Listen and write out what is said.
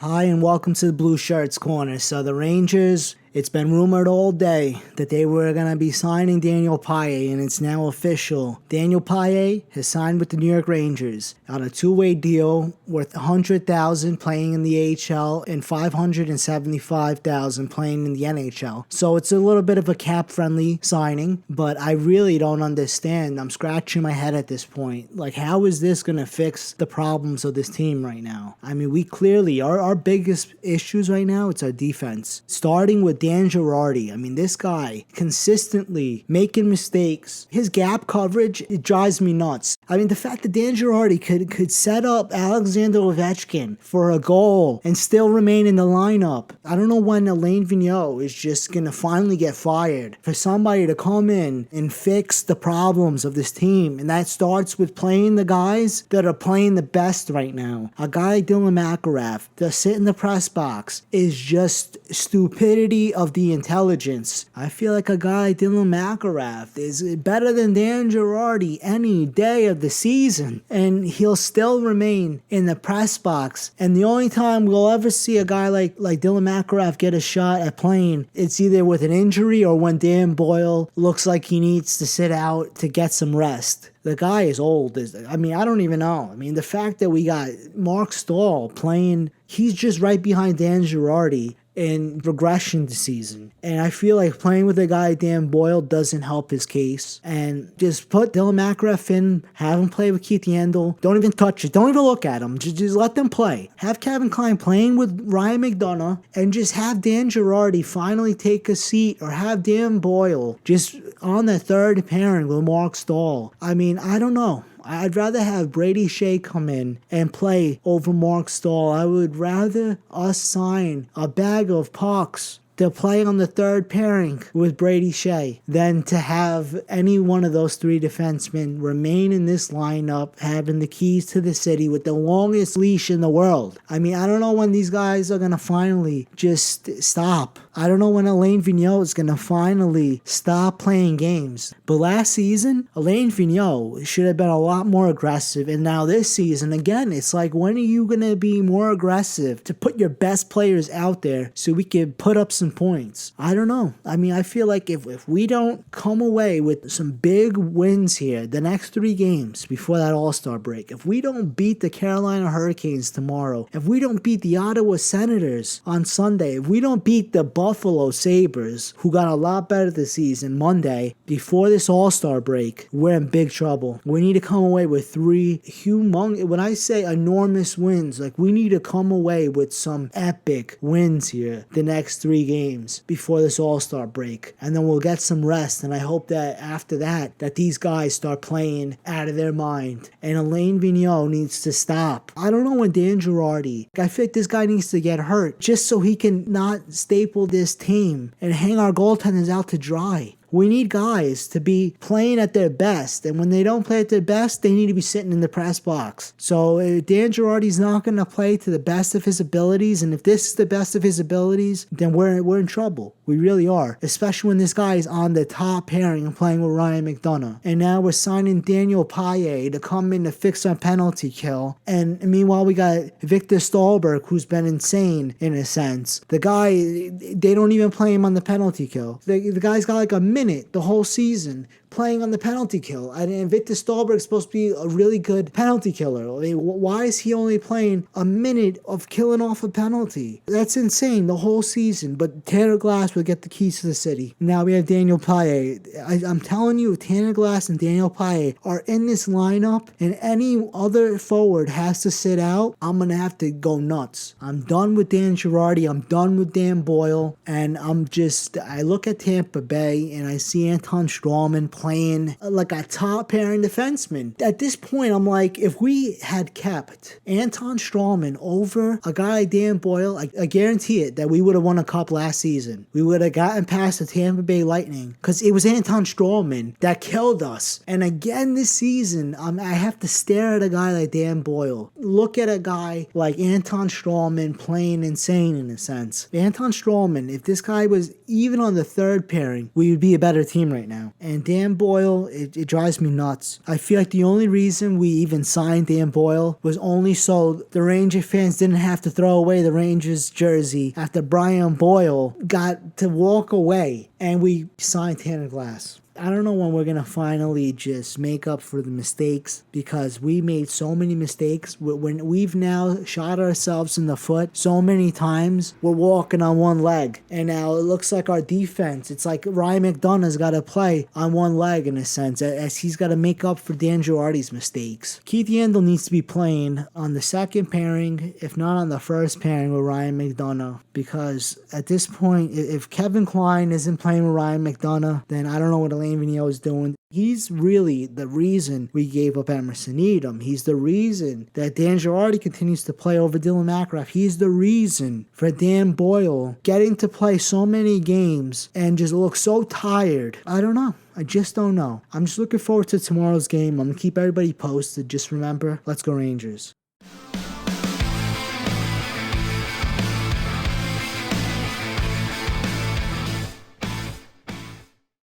Hi, and welcome to the Blueshirts Corner. So the Rangers, it's been rumored all day that they were going to be signing Daniel Paille, and it's now official. Daniel Paille has signed with the New York Rangers on a two-way deal worth $100,000 playing in the AHL and $575,000 playing in the NHL. So it's a little bit of a cap-friendly signing, but I really don't understand. I'm scratching my head at this point. Like, how is this going to fix the problems of this team right now? I mean, we clearly, our biggest issues right now, it's our defense. Starting with Dan Girardi. I mean, this guy consistently making mistakes. His gap coverage, it drives me nuts. I mean, the fact that Dan Girardi could set up Alexander Ovechkin for a goal and still remain in the lineup. I don't know when Alain Vigneault is just going to finally get fired for somebody to come in and fix the problems of this team. And that starts with playing the guys that are playing the best right now. A guy like Dylan McIlrath that sit in the press box is just stupidity of the intelligence. I feel like a guy like Dylan McIlrath is better than Dan Girardi any day of the season, and he'll still remain in the press box. And the only time we'll ever see a guy like Dylan McIlrath get a shot at playing, it's either with an injury or when Dan Boyle looks like he needs to sit out to get some rest. The guy is old. I mean, I don't even know. I mean, the fact that we got Mark Stahl playing, he's just right behind Dan Girardi in regression this season. And I feel like playing with a guy like Dan Boyle doesn't help his case. And just put Dylan McIlrath in, have him play with Keith Yandel. Don't even touch it. Don't even look at him. Just let them play. Have Kevin Klein playing with Ryan McDonough, and just have Dan Girardi finally take a seat, or have Dan Boyle just on the third pairing with Mark Stahl. I mean, I don't know. I'd rather have Brady Shea come in and play over Mark Stahl. I would rather us sign a bag of pucks to play on the third pairing with Brady Shea than to have any one of those three defensemen remain in this lineup having the keys to the city with the longest leash in the world. I mean, I don't know when these guys are going to finally just stop. I don't know when Alain Vigneault is going to finally stop playing games. But last season, Alain Vigneault should have been a lot more aggressive. And now this season, again, it's like, when are you going to be more aggressive to put your best players out there so we can put up some points? I don't know. I mean, I feel like if we don't come away with some big wins here, the next 3 games before that All-Star break, if we don't beat the Carolina Hurricanes tomorrow, if we don't beat the Ottawa Senators on Sunday, if we don't beat the Buffalo Sabres, who got a lot better this season, Monday, before this All-Star break, we're in big trouble. We need to come away with 3 humongous, when I say enormous wins, like, we need to come away with some epic wins here the next 3 games before this All-Star break. And then we'll get some rest, and I hope that after that these guys start playing out of their mind. And Alain Vigneault needs to stop. I don't know when Dan Girardi, I feel like this guy needs to get hurt just so he can not staple this team and hang our goaltenders out to dry. We need guys to be playing at their best, and when they don't play at their best, they need to be sitting in the press box. So if Dan Girardi's not going to play to the best of his abilities, and if this is the best of his abilities, then we're in trouble. We really are, especially when this guy is on the top pairing and playing with Ryan McDonough. And now we're signing Daniel Paille to come in to fix our penalty kill. And meanwhile, we got Victor Stahlberg, who's been insane in a sense. The guy, they don't even play him on the penalty kill. The guy's got like a minute the whole season playing on the penalty kill. And Victor Stahlberg is supposed to be a really good penalty killer. I mean, why is he only playing a minute of killing off a penalty? That's insane, the whole season. But Tanner Glass will get the keys to the city. Now we have Daniel Paille. I'm telling you, Tanner Glass and Daniel Paille are in this lineup, and any other forward has to sit out, I'm going to have to go nuts. I'm done with Dan Girardi. I'm done with Dan Boyle. And I look at Tampa Bay, and I see Anton Strawman playing like a top pairing defenseman. At this point, I'm like, if we had kept Anton Strawman over a guy like Dan Boyle, I guarantee it that we would have won a cup last season. We would have gotten past the Tampa Bay Lightning, because it was Anton Strawman that killed us. And again this season, I have to stare at a guy like Dan Boyle. Look at a guy like Anton Strawman playing insane in a sense. Anton Strawman, if this guy was even on the third pairing, we would be a better team right now. And Dan Boyle, it drives me nuts. I feel like the only reason we even signed Dan Boyle was only so the Ranger fans didn't have to throw away the Rangers jersey after Brian Boyle got to walk away, and we signed Tanner Glass. I don't know when we're going to finally just make up for the mistakes, because we made so many mistakes. When we've now shot ourselves in the foot so many times, we're walking on one leg. And now it looks like our defense, it's like Ryan McDonough's got to play on one leg in a sense, as he's got to make up for Dan Girardi's mistakes. Keith Yandel needs to be playing on the second pairing, if not on the first pairing with Ryan McDonough, because at this point, if Kevin Klein isn't playing with Ryan McDonough, then I don't know what Alain Vigneault is doing. He's really the reason we gave up Emerson Needham. He's the reason that Dan Girardi continues to play over Dylan McIlrath. He's the reason for Dan Boyle getting to play so many games and just look so tired. I don't know. I just don't know. I'm just looking forward to tomorrow's game. I'm going to keep everybody posted. Just remember, let's go Rangers.